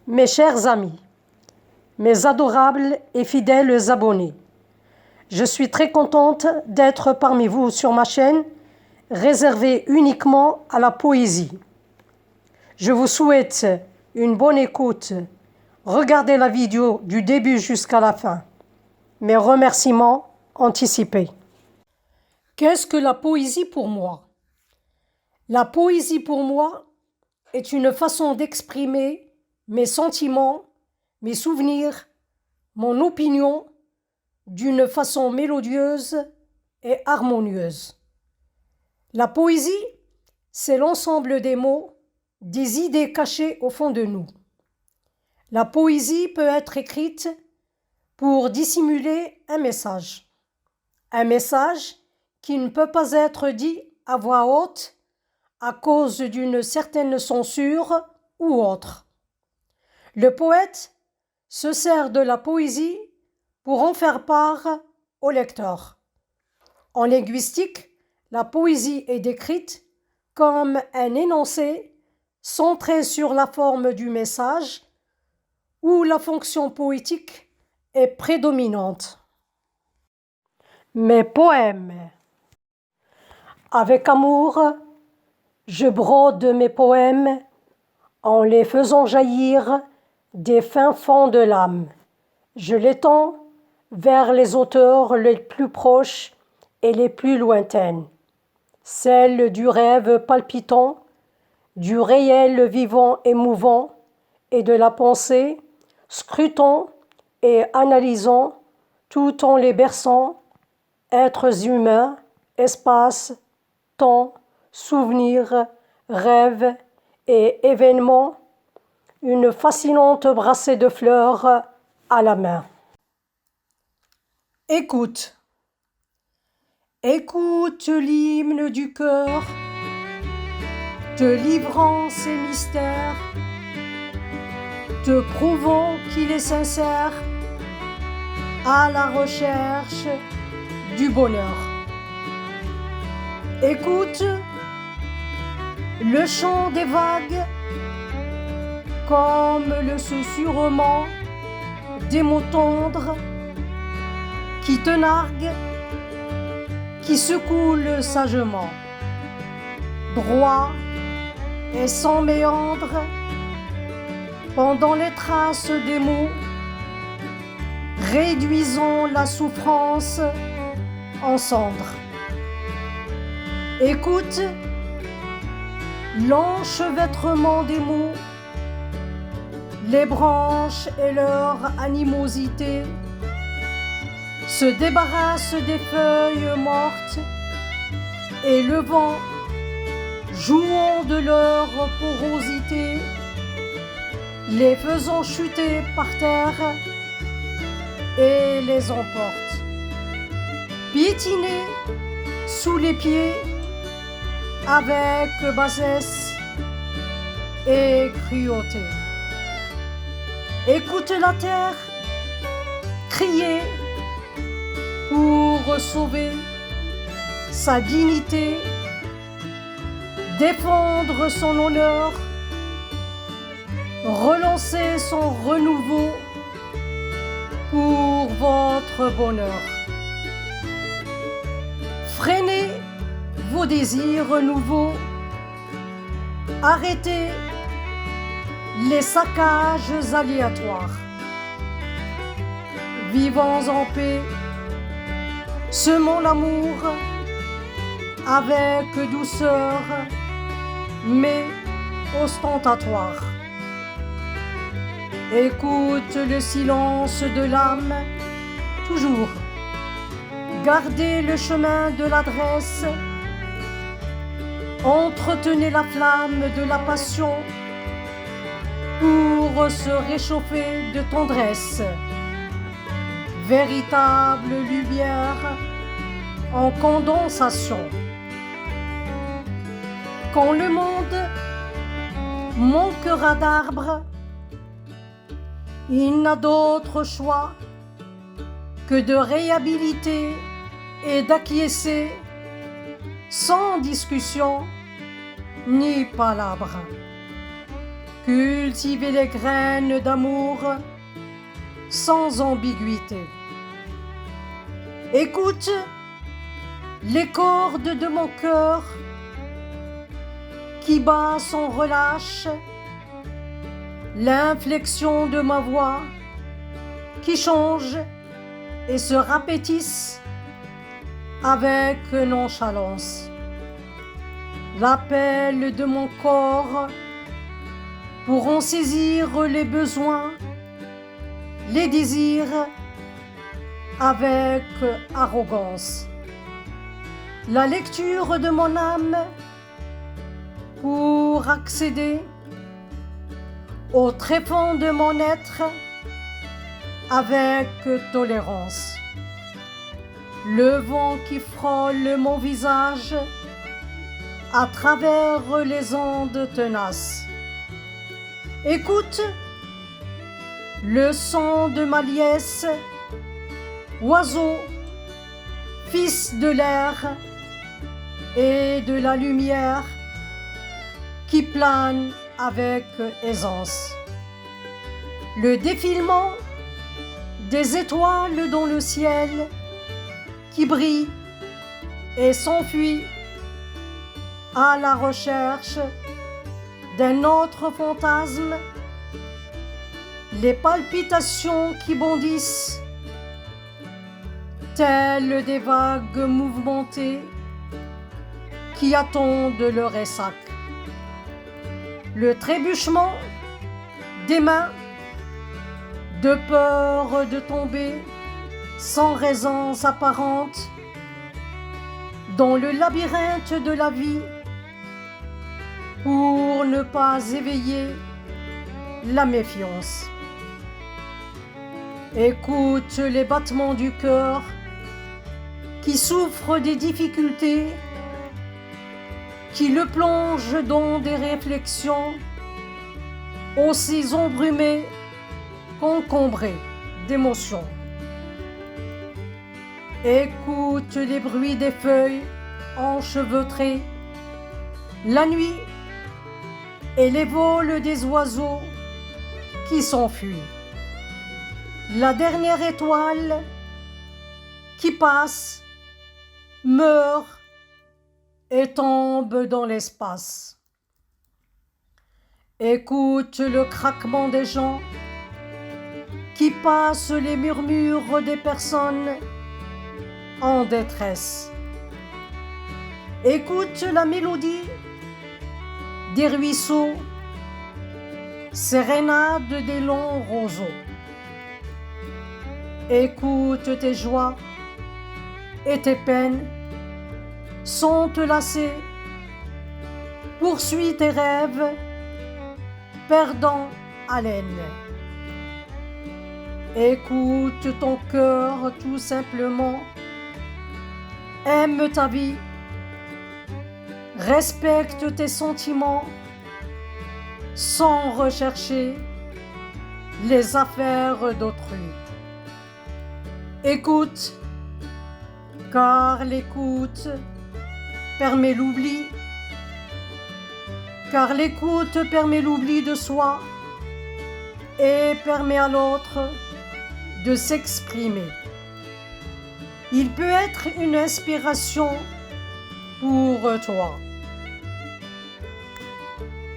Mes chers amis, mes adorables et fidèles abonnés, je suis très contente d'être parmi vous sur ma chaîne réservée uniquement à la poésie. Je vous souhaite une bonne écoute. Regardez la vidéo du début jusqu'à la fin. Mes remerciements anticipés. Qu'est-ce que la poésie pour moi? La poésie pour moi est une façon d'exprimer mes sentiments, mes souvenirs, mon opinion d'une façon mélodieuse et harmonieuse. La poésie, c'est l'ensemble des mots, des idées cachées au fond de nous. La poésie peut être écrite pour dissimuler un message qui ne peut pas être dit à voix haute à cause d'une certaine censure ou autre. Le poète se sert de la poésie pour en faire part au lecteur. En linguistique, la poésie est décrite comme un énoncé centré sur la forme du message où la fonction poétique est prédominante. Mes poèmes. Avec amour, je brode mes poèmes en les faisant jaillir des fins fonds de l'âme. Je les tends vers les auteurs les plus proches et les plus lointaines, celles du rêve palpitant, du réel vivant et mouvant, et de la pensée, scrutant et analysant, tout en les berçant, êtres humains, espace, temps, souvenirs, rêves et événements, une fascinante brassée de fleurs à la main. Écoute. Écoute l'hymne du cœur, te livrant ses mystères, te prouvant qu'il est sincère à la recherche du bonheur. Écoute le chant des vagues comme le susurrement des mots tendres qui te narguent, qui se coule sagement, droit et sans méandre, pendant les traces des mots, réduisons la souffrance en cendres. Écoute l'enchevêtrement des mots, les branches et leur animosité se débarrassent des feuilles mortes et le vent, jouant de leur porosité, les faisant chuter par terre et les emporte, piétiner sous les pieds avec bassesse et cruauté. Écoute la terre crier pour sauver sa dignité, défendre son honneur, relancer son renouveau pour votre bonheur. Freinez vos désirs nouveaux, arrêtez les saccages aléatoires. Vivons en paix, semons l'amour avec douceur, mais ostentatoire. Écoute le silence de l'âme, toujours. Gardez le chemin de l'adresse, entretenez la flamme de la passion pour se réchauffer de tendresse. Véritable lumière en condensation. Quand le monde manquera d'arbres, il n'a d'autre choix que de réhabiliter et d'acquiescer sans discussion ni palabre. Cultivez les graines d'amour sans ambiguïté. Écoute les cordes de mon cœur qui bat sans relâche, l'inflexion de ma voix qui change et se rapétisse avec nonchalance. L'appel de mon corps pour en saisir les besoins, les désirs avec arrogance. La lecture de mon âme pour accéder au tréfonds de mon être avec tolérance. Le vent qui frôle mon visage à travers les ondes tenaces. Écoute le son de ma liesse, oiseau, fils de l'air et de la lumière qui plane avec aisance. Le défilement des étoiles dans le ciel qui brille et s'enfuit à la recherche d'un autre fantasme, les palpitations qui bondissent, telles des vagues mouvementées qui attendent le ressac. Le trébuchement des mains, de peur de tomber sans raisons apparentes dans le labyrinthe de la vie pour ne pas éveiller la méfiance. Écoute les battements du cœur qui souffre des difficultés, qui le plonge dans des réflexions aussi embrumées qu'encombrées d'émotions. Écoute les bruits des feuilles enchevêtrées, la nuit et les vols des oiseaux qui s'enfuient. La dernière étoile qui passe, meurt et tombe dans l'espace. Écoute le craquement des gens qui passent, les murmures des personnes en détresse. Écoute la mélodie des ruisseaux, sérénade des longs roseaux. Écoute tes joies et tes peines sans te lasser. Poursuis tes rêves, perdant haleine. Écoute ton cœur tout simplement. Aime ta vie. Respecte tes sentiments sans rechercher les affaires d'autrui. Écoute, car l'écoute permet l'oubli, car l'écoute permet l'oubli de soi et permet à l'autre de s'exprimer. Il peut être une inspiration pour toi.